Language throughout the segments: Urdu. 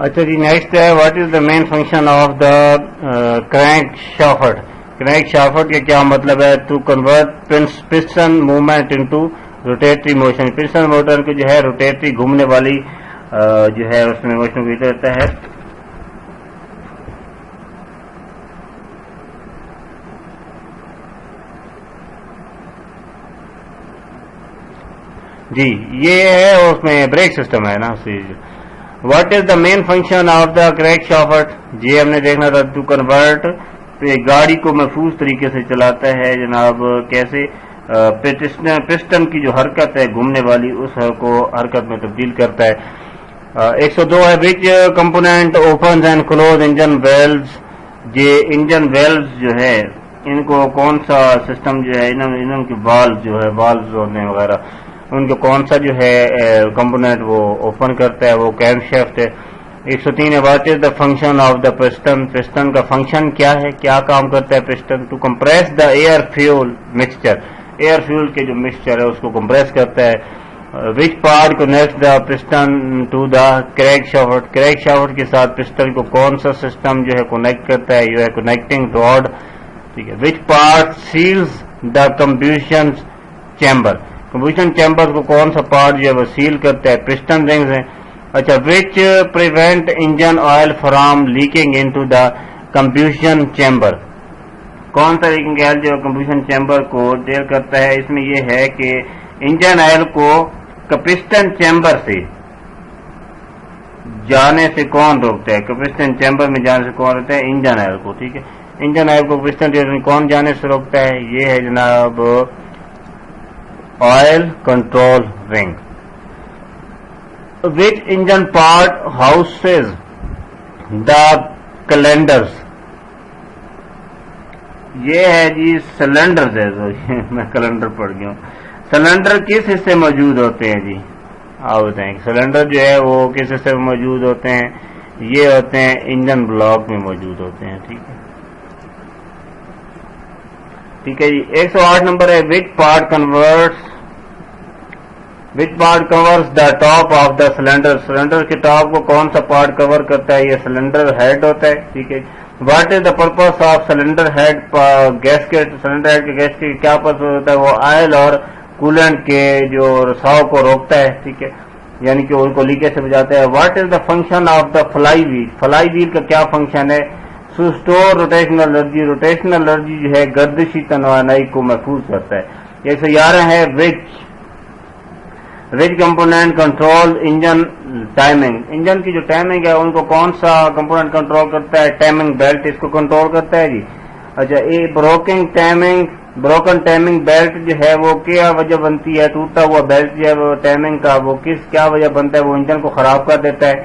اچھا جی نیکسٹ ہے what is the main function of the crankshaft. Crankshaft کا کیا مطلب ہے؟ To convert piston movement into rotary motion. Piston motor کو جو ہے روٹیٹری گھومنے والی جو ہے اس میں موشن کو دیتا ہے. جی یہ ہے اس میں بریک سسٹم ہے نا. What is the main function of the crankshaft? جی ہم نے دیکھنا تھا ٹو کنورٹ گاڑی کو محفوظ طریقے سے چلاتا ہے جناب. کیسے؟ پسٹن کی جو حرکت ہے گھومنے والی اس کو حرکت میں تبدیل کرتا ہے. 102 ہے which component opens and close engine valves. یہ انجن ویلز جو ہے ان کو کون سا سسٹم جو ہے انہوں کی والز جو ہے والز ہوتے ہیں وغیرہ ان کو کون سا جو ہے کمپونیٹ وہ اوپن کرتا ہے؟ وہ کیم شافٹ ہے. 103 ہے what is the function of the piston. Piston کا فنکشن کیا ہے؟ کیا کام کرتا ہے piston? To compress the air fuel mixture. Air fuel کے جو مکسچر ہے اس کو کمپریس کرتا ہے. Which part connect the piston to the crankshaft. Crankshaft کے ساتھ پسٹن کو کون سا سسٹم جو ہے کنیکٹ کرتا ہے؟ یہ ہے کنیکٹنگ راڈ. ٹھیک ہے. Which part seals the combustion chamber. Combustion chamber کو کون سا پارٹ جو ہے وہ سیل کرتا ہے؟ پسٹن رنگز ہیں. اچھا which prevent engine oil from leaking into the combustion chamber. کون سا لیکنگ آئل جو کمبشن چیمبر کو ڈیل کرتا ہے؟ اس میں یہ ہے کہ انجن آئل کو پسٹن چیمبر سے جانے سے کون روکتا ہے؟ پسٹن چیمبر میں جانے سے کون روکتا ہے؟ انجن آئل کو. ٹھیک ہے. انجن آئل کو پسٹن چیمبر میں کون جانے سے روکتا ہے؟ یہ ہے جناب آئل کنٹرول رنگ. وچ انجن پارٹ ہاؤسز دا کلینڈرز. یہ ہے جی سلنڈر ہے. میں کلنڈر پڑھ گیا ہوں. سلنڈر کس حصے موجود ہوتے ہیں جی؟ آپ بتائیں. سلنڈر جو ہے وہ کس حصے میں موجود ہوتے ہیں؟ یہ ہوتے ہیں انجن بلاک میں موجود ہوتے ہیں. ٹھیک ہے. ٹھیک ہے جی. 108 نمبر ہے which part covers the top of the cylinder. Cylinder کے ٹاپ کو کون سا پارٹ کور کرتا ہے؟ یہ سلنڈر ہیڈ ہوتا ہے. ٹھیک ہے. What is the purpose of cylinder head gasket. Cylinder head کے گیسکٹ کیا پرپز ہوتا ہے؟ وہ آئل اور کولنٹ کے جو رساؤ کو روکتا ہے. ٹھیک ہے. یعنی کہ ان کو لیکیج سے بچاتا ہے. What is the function of the flywheel. Flywheel کا کیا فنکشن ہے؟ To store rotational energy. Rotational energy جو ہے گردشی توانائی کو محفوظ کرتا ہے. 111 ہے which component control engine timing. Engine کی جو ٹائمنگ ہے ان کو کون سا کمپونیٹ کنٹرول کرتا ہے؟ ٹائمنگ بیلٹ اس کو کنٹرول کرتا ہے جی. اچھا یہ بروکن ٹائمنگ بیلٹ جو ہے وہ کیا وجہ بنتی ہے؟ ٹوٹا ہوا بیلٹ جو ہے وہ ٹائمنگ کا وہ کیا وجہ بنتا ہے؟ وہ انجن کو خراب کر دیتا ہے.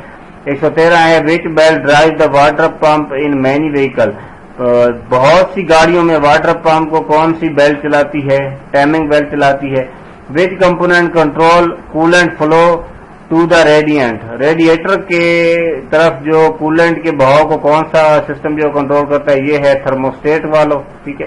113 ہے which belt drive the water pump in many vehicle. بہت سی گاڑیوں میں واٹر پمپ کو کون سی بیلٹ چلاتی ہے؟ ٹائمنگ بیلٹ چلاتی ہے. Which component control coolant flow to the radiator. Radiator کے طرف جو کولنٹ کے بہاؤ کو کون سا سسٹم جو کنٹرول کرتا ہے؟ یہ ہے تھرموسٹیٹ والو. ٹھیک ہے.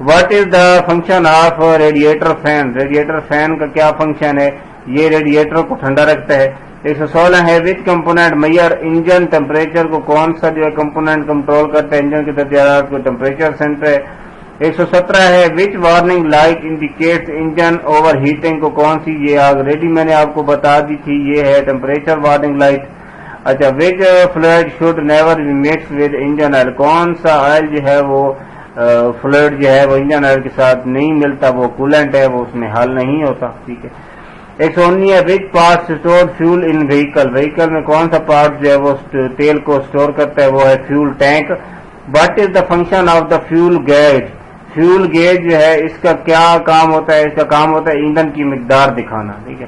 What is the function of radiator fan. Radiator fan کا کیا فنکشن ہے؟ یہ ریڈیٹر کو ٹھنڈا رکھتا ہے. 116 ہے which component mayor engine temperature. کو کون سا جو ہے کمپونیٹ کنٹرول کرتا ہے انجن کے درجات کو؟ ٹیمپریچر سینٹر ہے. 117 ہے which warning light indicates engine overheating. کو کون سی؟ یہ آلریڈی میں نے آپ کو بتا دی تھی. یہ ہے ٹیمپریچر وارننگ لائٹ. اچھا which fluid should never be mix with engine oil. کون سا آئل جو ہے وہ فلوئڈ جو ہے وہ انجن آئل کے ساتھ نہیں ملتا؟ وہ کولنٹ ہے وہ اس میں حل نہیں ہوتا. ٹھیک ہے. 119 ہے which part store fuel in vehicle. Vehicle میں کون سا پارٹ جو ہے وہ تیل کو اسٹور کرتا ہے؟ وہ ہے fuel tank. What is the function of the fuel gauge. Fuel gauge جو ہے اس کا کیا کام ہوتا ہے؟ اس کا کام ہوتا ہے ایندھن کی مقدار دکھانا. ٹھیک ہے.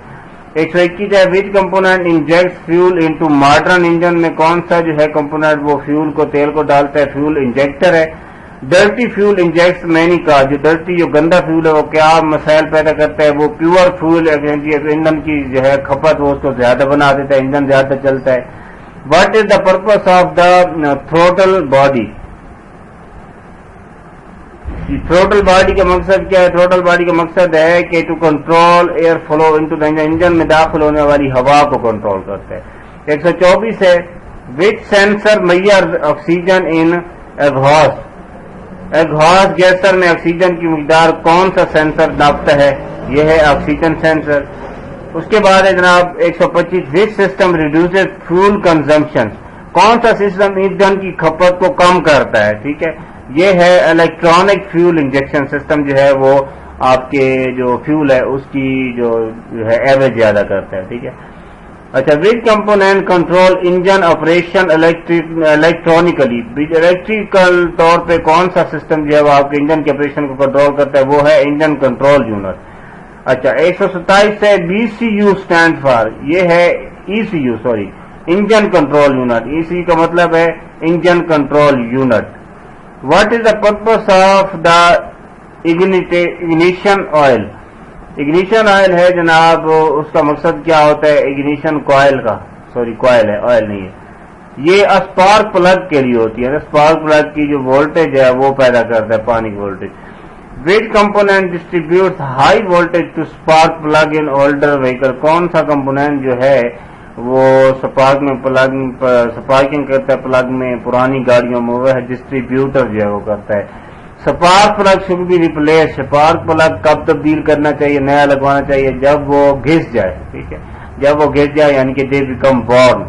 121 ہے which component inject fuel into modern engine. میں کون سا جو ہے کمپونیٹ وہ فیول کو تیل کو ڈالتا ہے؟ فیول انجیکٹر ہے. ڈرٹی فیول انجیکٹس مینی کا. جو گندا فیول ہے وہ کیا مسائل پیدا کرتا ہے؟ وہ پیور فیول ایندھن کی جو ہے کھپت وہ اس کو زیادہ بنا دیتا ہے. انجن زیادہ چلتا ہے. What is the purpose of the throttle body. Throttle body کا مقصد کیا ہے؟ تھروٹل باڈی کا مقصد ہے کہ to control air flow into the engine میں داخل ہونے والی ہوا کو کنٹرول کرتا ہے. 124 ہے وچ سینسر میئر آکسیجن ان ایگزاسٹ، ایگزاسٹ گیسر میں آکسیجن کی مقدار کون سا سینسر ناپتا ہے؟ یہ ہے آکسیجن سینسر. اس کے بعد ہے جناب 125 which system reduces fuel consumption, کون سا سسٹم ایندھن کی کھپت کو کم کرتا ہے؟ ٹھیک ہے، یہ ہے الیکٹرانک فیول انجیکشن سسٹم، جو ہے وہ آپ کے جو فیول ہے اس کی جو ہے ایوریج زیادہ کرتا ہے. ٹھیک ہے. اچھا، which component control engine operation electronically, electrical طور پہ کون سا سسٹم جو ہے وہ آپ کے انجن کے آپریشن کو کنٹرول کرتا ہے؟ وہ ہے انجن کنٹرول یونٹ. اچھا، 127 سے B C U stand for, یہ ہے E C U, sorry, engine control unit. E C کا مطلب ہے engine control unit. What is the purpose of the ignition oil? Ignition oil ہے جناب، اس کا مقصد کیا ہوتا ہے؟ اگنیشن کوائل کا، سوری کوائل ہے، آئل نہیں ہے. یہ اسپارک پلگ کے لیے ہوتی ہے. اسپارک پلگ کی جو وولٹیج ہے وہ پیدا کرتا ہے پانی کی voltage. Which component distributes high voltage to spark plug in older vehicle, کون سا کمپونینٹ جو ہے وہ سپارکنگ کرتا ہے پلگ میں پرانی گاڑیوں میں؟ وہ ہے ڈسٹریبیوٹر جو ہے وہ کرتا ہے. Spark plug should be replace, spark plug کب تبدیل کرنا چاہیے، نیا لگوانا چاہیے؟ جب وہ گھس جائے. ٹھیک ہے، جب وہ گھس جائے یعنی کہ دے بیکم بورن.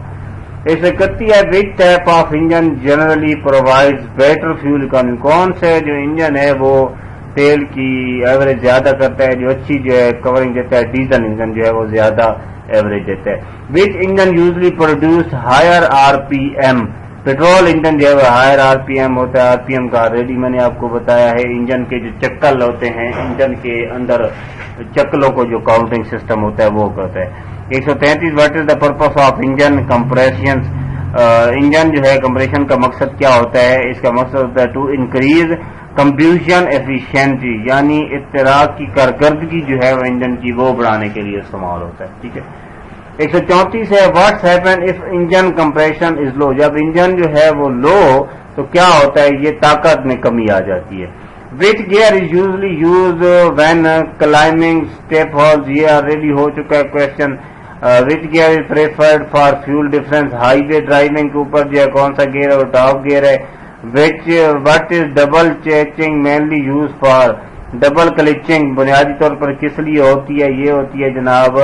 131 ہے which type of engine generally provides better fuel economy, کون سے جو انجن ہے وہ تیل کی ایوریج زیادہ کرتا ہے، جو اچھی جو ہے کورنگ دیتا ہے؟ ڈیزل انجن جو ہے وہ زیادہ ایوریج دیتا ہے. Which engine usually produce higher R P M, petrol engine جو ہے وہ ہائر آر پی ایم ہوتا ہے. آر پی ایم کا آلریڈی میں نے آپ کو بتایا ہے، انجن کے جو چکل ہوتے ہیں، انجن کے اندر چکلوں کو جو کاؤنٹنگ سسٹم ہوتا ہے وہ کرتا ہے. 133 what is the purpose of engine compression, engine جو ہے کمپریشن کا مقصد کیا ہوتا ہے؟ اس کا مقصد ہوتا ہے ٹو انکریز کمبیوشن ایفیشینسی، یعنی احتراق کی کارکردگی جو ہے وہ انجن کی وہ بڑھانے کے لیے استعمال ہوتا ہے. ٹھیک ہے. 134 ہے what's happen if engine compression is low, جب انجن جو ہے وہ لو تو کیا ہوتا ہے؟ یہ طاقت میں کمی آ جاتی ہے. Which gear is usually use when climbing steep hills, یہ آلریڈی ہو چکا ہے question. Which gear is preferred for fuel difference, highway driving کے اوپر جو ہے کون سا گیئر ہے وہ ٹاپ گیئر ہے. What is double clutching mainly use for, double clutching بنیادی طور پر کس لیے ہوتی ہے؟ یہ ہوتی ہے جناب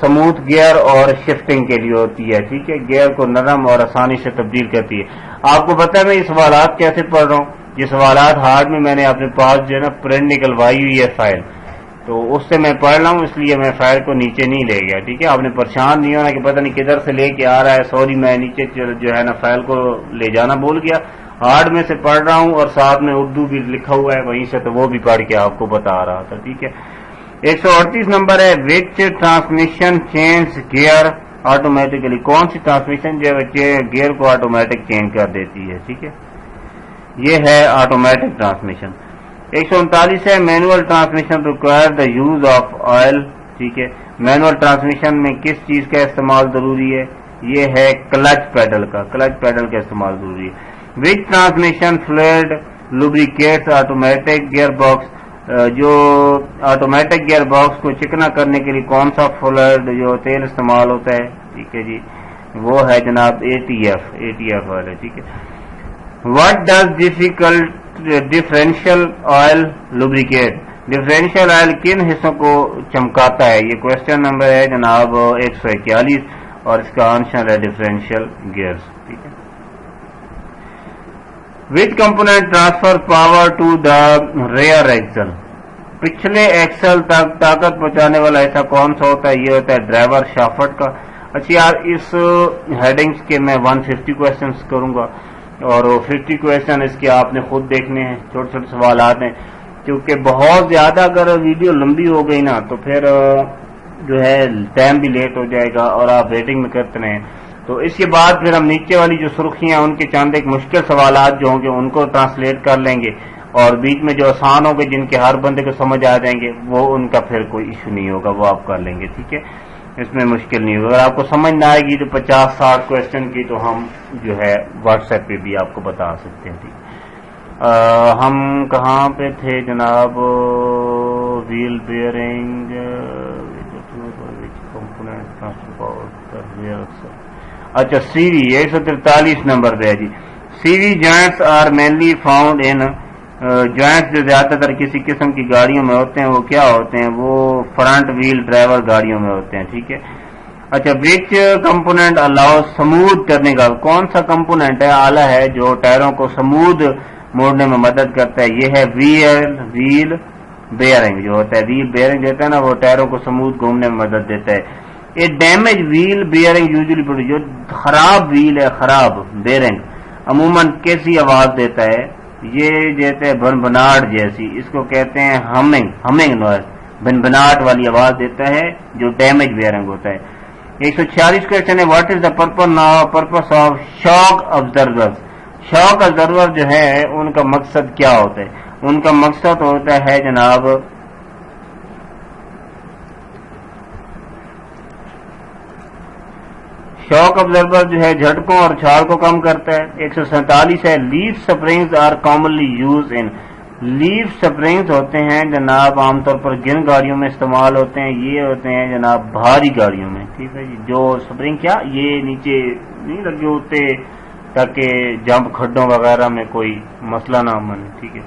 سموتھ گیئر اور شفٹنگ کے لیے ہوتی ہے. ٹھیک ہے، گیئر کو نرم اور آسانی سے تبدیل کرتی ہے. آپ کو پتا ہے میں یہ سوالات کیسے پڑھ رہا ہوں؟ یہ سوالات ہارڈ میں نے اپنے پاس جو ہے نا پرنٹ نکلوائی ہوئی ہے فائل، تو اس سے میں پڑھ رہا ہوں، اس لیے میں فائل کو نیچے نہیں لے گیا. ٹھیک ہے، آپ نے پریشان نہیں ہونا کہ پتہ نہیں کدھر سے لے کے آ رہا ہے، سوری میں نیچے جو ہے نا فائل کو لے جانا بھول گیا. ہارڈ میں سے پڑھ رہا ہوں اور ساتھ میں اردو بھی لکھا ہوا ہے وہیں سے، تو وہ بھی پڑھ کے آپ کو بتا رہا تھا. ٹھیک ہے. 138 نمبر ہے which transmission change gear automatically, کون سی ٹرانسمیشن جو ہے گیئر کو آٹومیٹک چینج کر دیتی ہے؟ ٹھیک ہے، یہ ہے آٹومیٹک ٹرانسمیشن. 139 ہے Manuel transmission require the use of oil. ٹھیک ہے، مینوئل ٹرانسمیشن میں کس چیز کا استعمال ضروری ہے؟ یہ ہے کلچ پیڈل کا، کلچ پیڈل کا استعمال ضروری ہے. Which transmission fluid lubricates automatic gearbox, جو آٹومیٹک گیئر باکس کو چکنا کرنے کے لیے کون سا فلوئڈ جو تیل استعمال ہوتا ہے؟ ٹھیک ہے جی، وہ ہے جناب اے ٹی ایف والا. ٹھیک ہے. What does differential oil lubricate, differential oil کن حصوں کو چمکاتا ہے؟ یہ کوشچن نمبر ہے جناب 141 اور اس کا آنسر ہے ڈفرینشیل گیئرز. ٹھیک ہے. Which component transfer power to the rear axle, پچھلے ایکسل تک طاقت پہنچانے والا حصہ کون سا ہوتا ہے؟ یہ ہوتا ہے ڈرائیور شافٹ کا. اچھا یار، اس ہیڈنگز کے میں 150 کوشچنس کروں گا اور 50 کوشچن اس کے آپ نے خود دیکھنے ہیں، چھوٹے چھوٹے سوالات ہیں، کیونکہ بہت زیادہ اگر ویڈیو لمبی ہو گئی نا تو پھر جو ہے ٹائم بھی لیٹ ہو جائے گا اور آپ ویٹنگ میں کرتے رہیں. تو اس کے بعد پھر ہم نیچے والی جو سرخیاں ان کے چند ایک مشکل سوالات جو ہوں گے ان کو ٹرانسلیٹ کر لیں گے، اور بیچ میں جو آسان ہوں گے جن کے ہر بندے کو سمجھ آ جائیں گے وہ ان کا پھر کوئی ایشو نہیں ہوگا، وہ آپ کر لیں گے. ٹھیک ہے، اس میں مشکل نہیں ہوگا. اگر آپ کو سمجھ نہ آئے گی تو 50-60 کوشچن کی تو ہم جو ہے واٹس ایپ پہ بھی آپ کو بتا سکتے ہیں. ٹھیک، ہم کہاں پہ تھے جناب؟ ویل بیئرنگ اچھا CV 143 نمبر پہ ہے جی. CV joints are mainly found in joints جو زیادہ تر کسی قسم کی گاڑیوں میں ہوتے ہیں وہ کیا ہوتے ہیں؟ وہ فرنٹ ویل ڈرائیور گاڑیوں میں ہوتے ہیں. ٹھیک ہے. اچھا وچ کمپوننٹ الاؤ سموتھ کرنے کا، کون سا کمپوننٹ ہے آلہ ہے جو ٹائروں کو سموتھ موڑنے میں مدد کرتا ہے؟ یہ ہے ویل بیئرنگ جو ہوتا ہے. ویل بیئرنگ جو ہوتا ہے نا وہ ٹائروں کو سموتھ گھومنے میں مدد دیتا ہے. یہ ڈیمیج ویل بیئرنگ یوزلی جو خراب ویل ہے، خراب بیئرنگ عموماً کیسی آواز دیتا ہے؟ یہ جیسے بنبناٹ جیسی، اس کو کہتے ہیں ہمنگ نوائز، بنبناٹ والی آواز دیتا ہے جو ڈیمیج بیئرنگ ہوتا ہے. 146 کوشچن ہے what is the purpose of shock observer. Shock observer جو ہے ان کا مقصد کیا ہوتا ہے؟ ان کا مقصد ہوتا ہے جناب شاک ابزرور جو ہے جھٹکوں اور چھال کو کم کرتا ہے. 147 ہے leaf springs are commonly use in. Leaf springs ہوتے ہیں جناب عام طور پر گن گاڑیوں میں استعمال ہوتے ہیں. یہ ہوتے ہیں جناب بھاری گاڑیوں میں. ٹھیک ہے جی. جو سپرنگ کیا یہ نیچے نہیں لگے ہوتے تاکہ جمپ کھڈوں وغیرہ میں کوئی مسئلہ نہ بنے. ٹھیک ہے.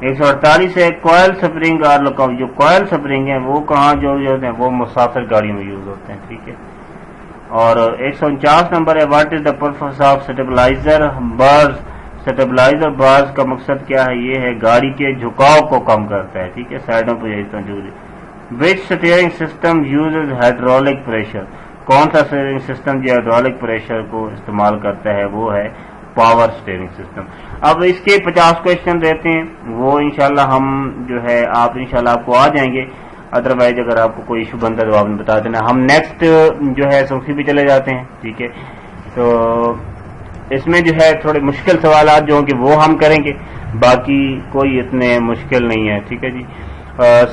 148 ہے کوئل سپرنگ آر لوکاؤ. جو کوئل سپرنگ ہیں وہ کہاں جو ہوتے ہیں؟ وہ مسافر گاڑیوں میں یوز ہوتے ہیں. ٹھیک ہے. اور 149 نمبر ہے what is the purpose of stabiliser bars. Stabiliser bars کا مقصد کیا ہے؟ یہ ہے گاڑی کے جھکاؤ کو کم کرتا ہے. ٹھیک ہے. سائڈوں پہ which steering system uses hydraulic pressure. کون سا سٹیئرنگ سسٹم جو ہائیڈرولک پریشر کو استعمال کرتا ہے؟ وہ ہے پاور سٹیئرنگ سسٹم. اب اس کے 50 کوشچن رہتے ہیں، وہ انشاءاللہ ہم جو ہے آپ انشاءاللہ آپ کو آ جائیں گے. ادروائز اگر آپ کو کوئی ایشو بنتا ہے تو آپ نے بتا دینا. ہم نیکسٹ جو ہے سوفی پہ چلے جاتے ہیں. ٹھیک ہے. تو اس میں جو ہے تھوڑے مشکل سوالات جو ہوں گے وہ ہم کریں گے، باقی کوئی اتنے مشکل نہیں ہے. ٹھیک ہے جی.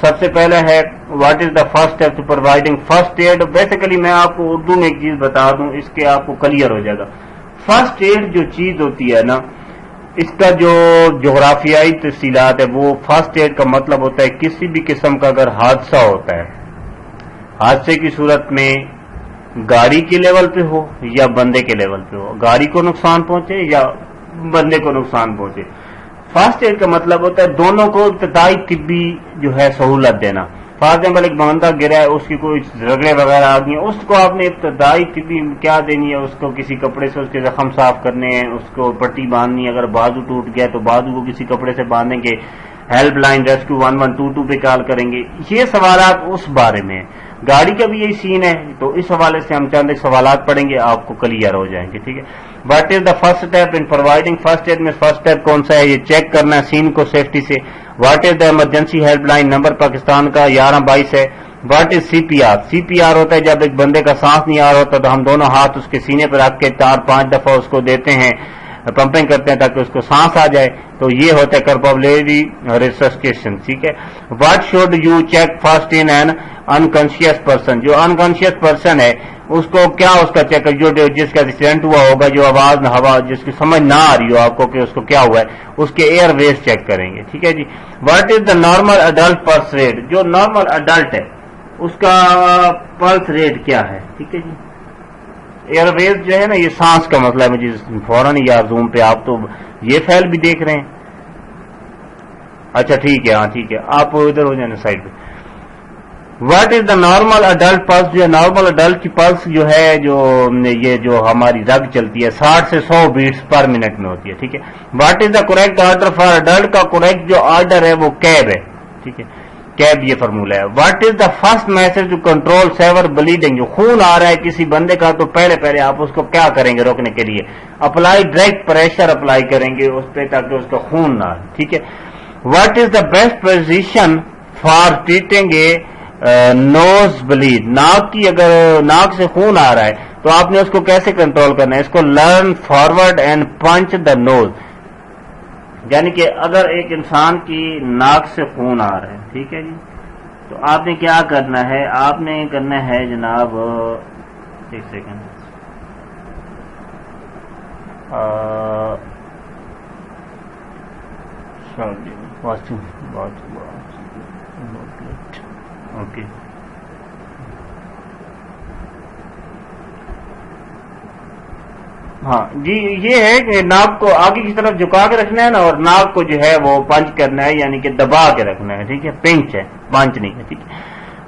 سب سے پہلا ہے what is the first step to providing first aid. Basically میں آپ کو اردو میں ایک چیز بتا دوں، اس کے آپ کو کلیئر ہو جائے گا. فرسٹ ایڈ جو چیز ہوتی ہے نا، اس کا جو جغرافیائی تفصیلات ہے وہ فرسٹ ایڈ کا مطلب ہوتا ہے کسی بھی قسم کا اگر حادثہ ہوتا ہے، حادثے کی صورت میں گاڑی کے لیول پہ ہو یا بندے کے لیول پہ ہو، گاڑی کو نقصان پہنچے یا بندے کو نقصان پہنچے، فرسٹ ایڈ کا مطلب ہوتا ہے دونوں کو ابتدائی طبی جو ہے سہولت دینا. فار ایگزامپل ایک بندہ گرا ہے، اس کی کوئی رگڑے وغیرہ آ گئی ہیں، اس کو آپ نے ابتدائی طبی کیا دینی ہے؟ اس کو کسی کپڑے سے اس کے زخم صاف کرنے ہیں، اس کو پٹی باندھنی ہے. اگر بازو ٹوٹ گیا تو بازو کو کسی کپڑے سے باندھیں گے. ہیلپ لائن ریسکیو 1122 پہ کال کریں گے. یہ سوالات اس بارے میں ہیں. گاڑی کا بھی یہی سین ہے، تو اس حوالے سے ہم چند ایک سوالات پڑھیں گے، آپ کو کلیئر ہو جائیں گے. ٹھیک ہے. What is the first step in providing. First add میں فرسٹ اسٹیپ کون سا ہے؟ یہ چیک کرنا ہے سین کو سیفٹی سے. What is the emergency help line number Pakistan کا 1122 ہے. What is CPR. CPR ہوتا ہے جب ایک بندے کا سانس نہیں آ رہا ہوتا تو ہم دونوں ہاتھ اس کے سینے پر رکھ کے 4-5 دفعہ اس کو دیتے ہیں، پمپنگ کرتے ہیں تاکہ اس کو سانس آ جائے. تو یہ ہوتا ہے کرپبلری ریسسکیشن. ٹھیک ہے. What should you check first in an unconscious person. جو انکانشیس پرسن ہے اس کو کیا اس کا چیک جو جس کا ایکسیڈنٹ ہوا ہوگا، جو آواز نہ ہوا جس کی سمجھ نہ آ رہی ہو آپ کو کہ اس کو کیا ہوا ہے، اس کے ایئر ویز چیک کریں گے. ٹھیک ہے جی. What is the normal adult pulse rate. جو نارمل اڈلٹ ہے اس کا پلس ریٹ کیا ہے؟ ٹھیک ہے جی. ایئر ویز جو ہے نا یہ سانس کا مسئلہ ہے. مجھے فوراً یا زوم پہ آپ تو یہ فائل بھی دیکھ رہے ہیں. اچھا ٹھیک ہے. ہاں ٹھیک ہے. آپ ادھر ہو جائیں سائڈ پہ. What is the normal adult plus. جو نارمل اڈلٹ کی پلس جو ہے یہ جو ہماری رگ چلتی ہے 60 سے 100 بیٹس پر منٹ میں ہوتی ہے. ٹھیک ہے. What is the correct order for adult. کا کریکٹ جو آرڈر ہے وہ کیب ہے. ٹھیک ہے. کیب یہ فارمولہ ہے. What is the first message to control severe bleeding. جو خون آ رہا ہے کسی بندے کا تو پہلے آپ اس کو کیا کریں گے روکنے کے لیے؟ اپلائی ڈائریکٹ پریشر اپلائی کریں گے اس پہ تاکہ اس کا خون نہ آئے. ٹھیک ہے. What is the best position for treating a nosebleed. ناک کی اگر ناک سے خون آ رہا ہے تو آپ نے اس کو کیسے کنٹرول کرنا ہے؟ اس کو لرن فارورڈ اینڈ پنچ دا نوز. یعنی کہ اگر ایک انسان کی ناک سے خون آ رہا ہے، ٹھیک ہے جی، تو آپ نے کیا کرنا ہے؟ آپ نے کرنا ہے جناب ایک سیکنڈ اوکے. ہاں جی، یہ ہے کہ ناک کو آگے کی طرف جھکا کے رکھنا ہے نا، اور ناک کو جو ہے وہ پنچ کرنا ہے، یعنی کہ دبا کے رکھنا ہے، ٹھیک ہے، پنچ ہے، پنچ نہیں ہے، ٹھیک ہے۔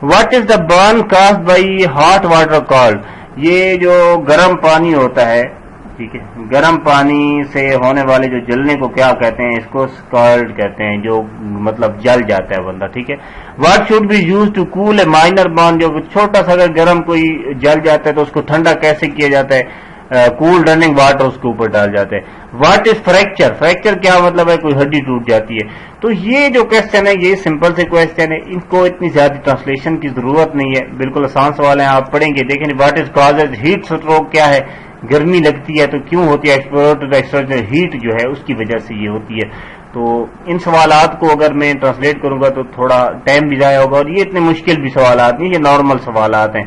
What is the burn caused by hot water called? یہ جو گرم پانی ہوتا ہے، ٹھیک ہے، گرم پانی سے ہونے والے جو جلنے کو کیا کہتے ہیں؟ اس کو اسکالڈ کہتے ہیں، جو مطلب جل جاتا ہے بندہ، ٹھیک ہے۔ What should be use to cool a minor burn? جو چھوٹا سا اگر گرم کوئی جل جاتا ہے تو اس کو ٹھنڈا کیسے کیا جاتا ہے؟ کول رننگ واٹر اس کے اوپر ڈال جاتے ہیں۔ What is fracture? فریکچر کیا مطلب ہے؟ کوئی ہڈی ٹوٹ جاتی ہے۔ تو یہ جو کوشچن ہے یہ سمپل سے کوشچن ہے، ان کو اتنی زیادہ ٹرانسلیشن کی ضرورت نہیں ہے، بالکل آسان سوال ہیں، آپ پڑھیں گے دیکھیں۔ What is causes heat stroke? کیا ہے؟ گرمی لگتی ہے تو کیوں ہوتی ہے؟ ایکسپوزر ہیٹ جو ہے اس کی وجہ سے یہ ہوتی ہے۔ تو ان سوالات کو اگر میں ٹرانسلیٹ کروں گا تو تھوڑا ٹائم بھی ضائع ہوگا، اور یہ اتنے مشکل بھی سوالات نہیں، یہ نارمل سوالات ہیں،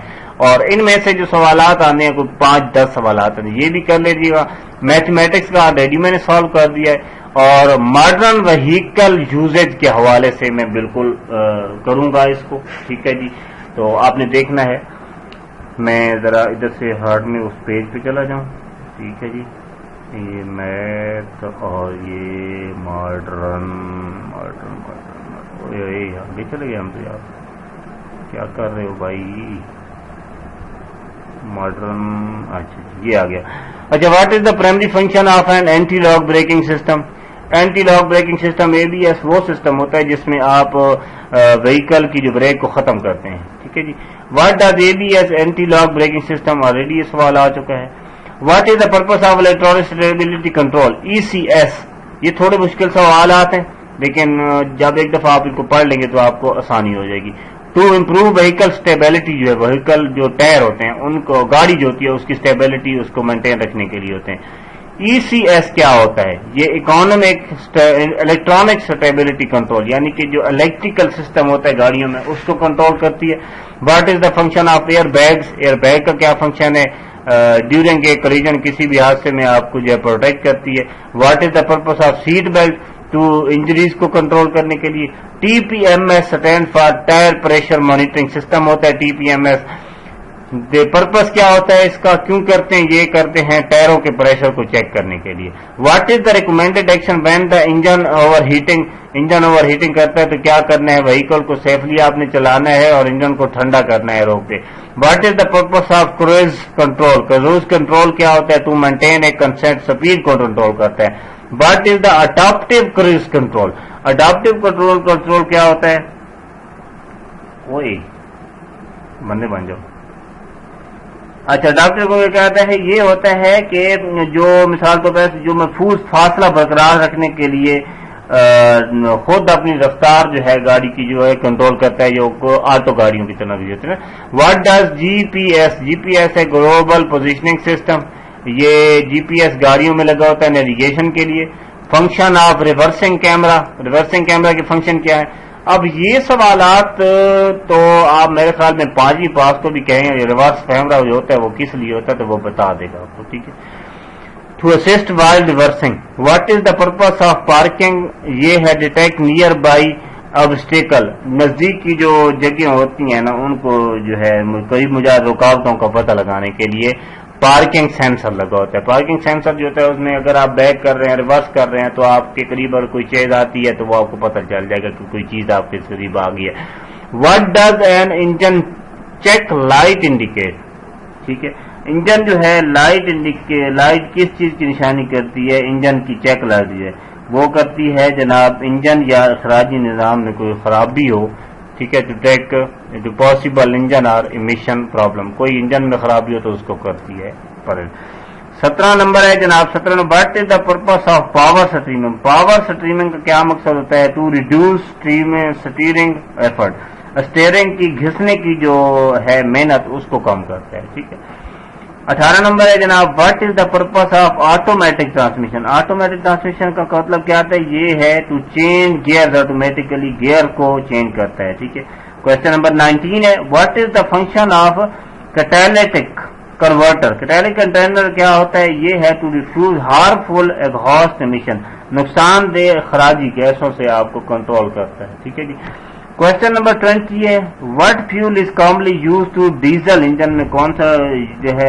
اور ان میں سے جو سوالات آنے ہیں کوئی 5-10 سوالات ہیں، یہ بھی کر لیجیے گا۔ میتھمیٹکس کا آلریڈی میں نے سالو کر دیا ہے، اور ماڈرن وہیکل یوزیج کے حوالے سے میں بالکل کروں گا اس کو، ٹھیک ہے جی۔ تو آپ نے دیکھنا ہے، میں ذرا ادھر سے ہارڈ میں اس پیج پہ چلا جاؤں، ٹھیک ہے جی۔ یہ میتھ اور یہ ماڈرن آگے چلے گئے ہم تو، یار کیا کر رہے ہو بھائی؟ ماڈرن، اچھا یہ آ گیا۔ اچھا، what is the primary function of an anti lock braking system? Anti lock braking system ABS وہ سسٹم ہوتا ہے جس میں آپ وہیکل کی جو بریک کو ختم کرتے ہیں، ٹھیک ہے جی۔ What does ABS anti lock braking system? Already یہ سوال آ چکا ہے۔ What is the purpose of electronic stability control ECS؟ یہ تھوڑے مشکل سوالات ہیں، لیکن جب ایک دفعہ آپ ان کو پڑھ لیں گے تو آپ کو آسانی ہو جائے گی۔ ٹو امپروو وہیکل اسٹیبلٹی، جو ہے وہیکل جو ٹائر ہوتے ہیں ان کو، گاڑی جو ہوتی ہے اس کی اسٹیبلٹی اس کو مینٹین رکھنے کے لیے ہوتے ہیں۔ ECS کیا ہوتا ہے؟ یہ اکانومک الیکٹرانک اسٹیبلٹی کنٹرول، یعنی کہ جو الیکٹریکل سسٹم ہوتا ہے گاڑیوں میں اس کو کنٹرول کرتی ہے۔ What is the function of air bags? Air bag کا کیا فنکشن ہے؟ ڈیورنگ اے کولیجن، کسی بھی حادثے میں آپ کو جو ہے پروٹیکٹ کرتی ہے۔ What is the purpose of seat belt? To injuries کو کنٹرول کرنے کے لیے۔ TPMS stand for tyre pressure monitoring system ہوتا ہے TPMS۔ پرپز کیا ہوتا ہے اس کا؟ کیوں کرتے ہیں؟ یہ کرتے ہیں ٹائروں کے پریشر کو چیک کرنے کے لیے۔ What is the recommended action when the engine overheating? Engine overheating کرتا ہے تو کیا کرنا ہے؟ وہیکل کو سیفلی آپ نے چلانا ہے اور انجن کو ٹھنڈا کرنا ہے روک کے۔ What is the purpose of cruise control? Cruise control کیا ہوتا ہے؟ To maintain a constant speed کو کنٹرول کرتا ہے۔ What is the adaptive cruise control? Adaptive control کیا ہوتا ہے؟ وہی بندے بن جاؤ۔ اچھا، ڈاکٹر کو کیا ہوتا ہے؟ یہ ہوتا ہے کہ جو مثال طور پر جو محفوظ فاصلہ برقرار رکھنے کے لیے خود اپنی رفتار جو ہے گاڑی کی جو ہے کنٹرول کرتا ہے، جو آٹو گاڑیوں کی طرح بھی ہوتے ہیں۔ What does GPS؟ GPS ہے گلوبل پوزیشننگ سسٹم، یہ GPS گاڑیوں میں لگا ہوتا ہے نیویگیشن کے لیے۔ Function of reversing camera? Reversing camera کی فنکشن کیا ہے؟ اب یہ سوالات تو آپ میرے خیال میں 5ویں پاس کو بھی کہیں گے، ریورس کیمرہ جو ہوتا ہے وہ کس لیے ہوتا ہے تو وہ بتا دے گا آپ کو، ٹھیک ہے۔ To assist while reversing. What is the purpose of parking? یہ ہے ڈیٹیکٹ نیئر بائی آبسٹیکل، نزدیک کی جو جگہیں ہوتی ہیں نا ان کو جو ہے قریب مجاز رکاوٹوں کا پتہ لگانے کے لیے پارکنگ سینسر لگا ہوتا ہے۔ پارکنگ سینسر جو ہوتا ہے اس میں اگر آپ بیک کر رہے ہیں، ریورس کر رہے ہیں تو آپ کے قریب اگر کوئی چیز آتی ہے تو وہ آپ کو پتہ چل جائے گا کہ کوئی چیز آپ کے قریب آ گئی ہے۔ What does an engine check light indicate? ٹھیک ہے، انجن جو ہے لائٹ کس چیز کی نشانی کرتی ہے؟ انجن کی چیک لائٹ جو ہے وہ کرتی ہے جناب انجن یا اخراجی نظام میں کوئی خرابی ہو، ٹھیک ہے، ٹو ٹیک پاسبل انجن اور امیشن پرابلم، کوئی انجن میں خرابی ہو تو اس کو کرتی ہے۔ 17 نمبر ہے جناب، 17 number, what is the purpose of power steering? Power steering کا کیا مقصد ہوتا ہے؟ To reduce steering effort, steering کی گھسنے کی جو ہے محنت اس کو کم کرتا ہے، ٹھیک ہے۔ 18 نمبر ہے جناب، what is the purpose of automatic transmission? Automatic transmission کا مطلب کیا آتا ہے؟ یہ ہے to change gear automatically, gear کو چینج کرتا ہے، ٹھیک ہے۔ کوشچن نمبر 19 ہے، what is the function of catalytic converter? Catalytic converter کیا ہوتا ہے؟ یہ ہے to refuse harmful exhaust emission, نقصان دہ اخراجی گیسوں سے آپ کو کنٹرول کرتا ہے، ٹھیک ہے جی۔ کوشچن نمبر 20 ہے، what fuel is commonly use to diesel engine? میں کون سا جو ہے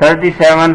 37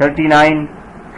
39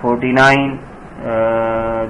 49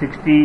60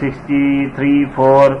63 4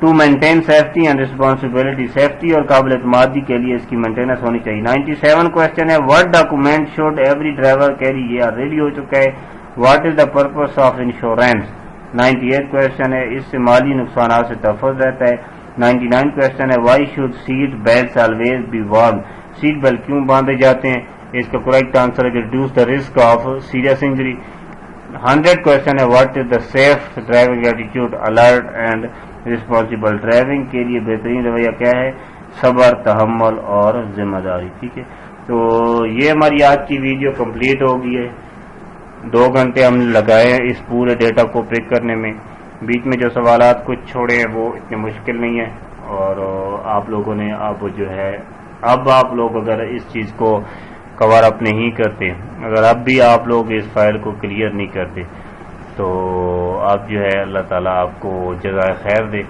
to maintain safety and responsibility, safety اور قابل اعتمادی کے لیے اس کی مینٹیننس ہونی چاہیے۔ 97 کوشچن ہے what document should every driver carry, یہ آلریڈی ہو چکا ہے۔ What is the purpose of insurance. 98 question ہے اس سے مالی نقصانات سے تحفظ رہتا ہے۔ 99 کوشچن ہے why should seat belt always be worn, seat belt کیوں باندھے جاتے ہیں؟ اس کا کریکٹ آنسر ہے reduce the risk of serious injury. 100 question ہے what is the safe driving attitude, alert and responsible driving کے لیے بہترین رویہ کیا ہے؟ صبر، تحمل اور ذمہ داری۔ ٹھیک ہے، تو یہ ہماری آج کی ویڈیو کمپلیٹ ہو گئی ہے۔ 2 گھنٹے ہم لگائے ہیں اس پورے ڈیٹا کو پک کرنے میں، بیچ میں جو سوالات کچھ چھوڑے ہیں وہ اتنے مشکل نہیں ہیں، اور آپ لوگوں نے اب جو ہے اب آپ لوگ اگر اس چیز کو کور اپ نہیں کرتے، اگر اب بھی آپ لوگ اس فائل کو کلیئر نہیں کرتے تو اب جو ہے اللہ تعالیٰ آپ کو جزائے خیر دے۔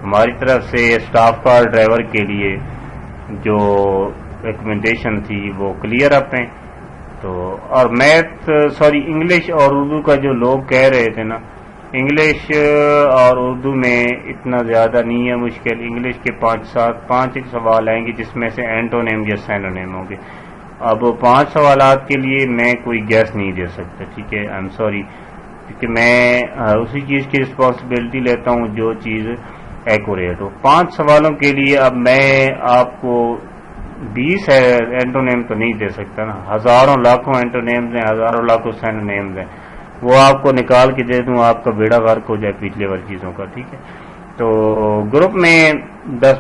ہماری طرف سے اسٹاف کار ڈرائیور کے لیے جو ریکمنڈیشن تھی وہ کلیئر اپ ہیں۔ تو اور میتھ انگلش اور اردو کا جو لوگ کہہ رہے تھے نا، انگلش اور اردو میں اتنا زیادہ نہیں ہے مشکل۔ انگلش کے 5 ایک سوال آئیں گے جس میں سے اینٹونیم یا سینونیم ہوں گے۔ اب 5 سوالات کے لیے میں کوئی گیس نہیں دے سکتا، ٹھیک ہے، آئی ایم سوری، کیونکہ میں اسی چیز کی رسپانسبلٹی لیتا ہوں جو چیز ایکوریٹ ہو۔ 5 سوالوں کے لیے اب میں آپ کو 20 اینٹونیم تو نہیں دے سکتا نا، ہزاروں لاکھوں اینٹونیمز ہیں، ہزاروں لاکھوں سینونیمز ہیں، وہ آپ کو نکال کے دے دوں آپ کا بیڑا غرق ہو جائے پیچھے والی چیزوں کا۔ ٹھیک ہے، تو گروپ میں 10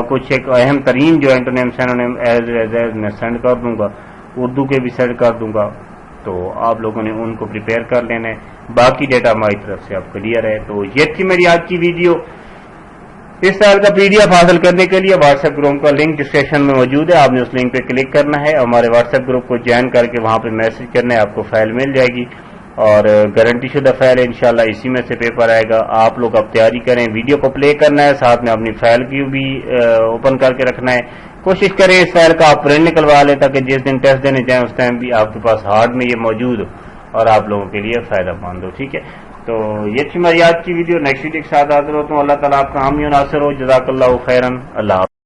کچھ ایک اہم ترین جو اینٹونیم سینونیم ایز میں سینڈ کر دوں گا، اردو کے بھی سینڈ کر دوں گا، تو آپ لوگوں نے ان کو پریپیئر کر لینا ہے، باقی ڈیٹا ہماری طرف سے اب کلیئر ہے۔ تو یہ تھی میری آج کی ویڈیو۔ اس طرح کا پی ڈی ایف حاصل کرنے کے لیے واٹس ایپ گروپ کا لنک ڈسکرپشن میں موجود ہے، آپ نے اس لنک پہ کلک کرنا ہے، ہمارے واٹس ایپ گروپ کو جوائن کر کے وہاں پہ میسج کرنا ہے، آپ کو فائل مل جائے گی، اور گارنٹی شدہ فائل ہے، انشاءاللہ اسی میں سے پیپر آئے گا۔ آپ لوگ اب تیاری کریں، ویڈیو کو پلے کرنا ہے، ساتھ میں اپنی فائل کی بھی اوپن کر کے رکھنا ہے، کوشش کریں اس فائل کا آپ پرنٹ نکلوا لیں تاکہ جس دن ٹیسٹ دینے جائیں اس ٹائم بھی آپ کے پاس ہارڈ میں یہ موجود ہو اور آپ لوگوں کے لیے فائدہ مند ہو۔ ٹھیک ہے، تو یہ تھی ہماری آج کی ویڈیو، نیکسٹ ویڈیو کے ساتھ حاضر ہوتا ہوں۔ اللہ تعالیٰ آپ کا حامی و ناصر ہو، جزاک اللہ خیرن، اللہ حافظ۔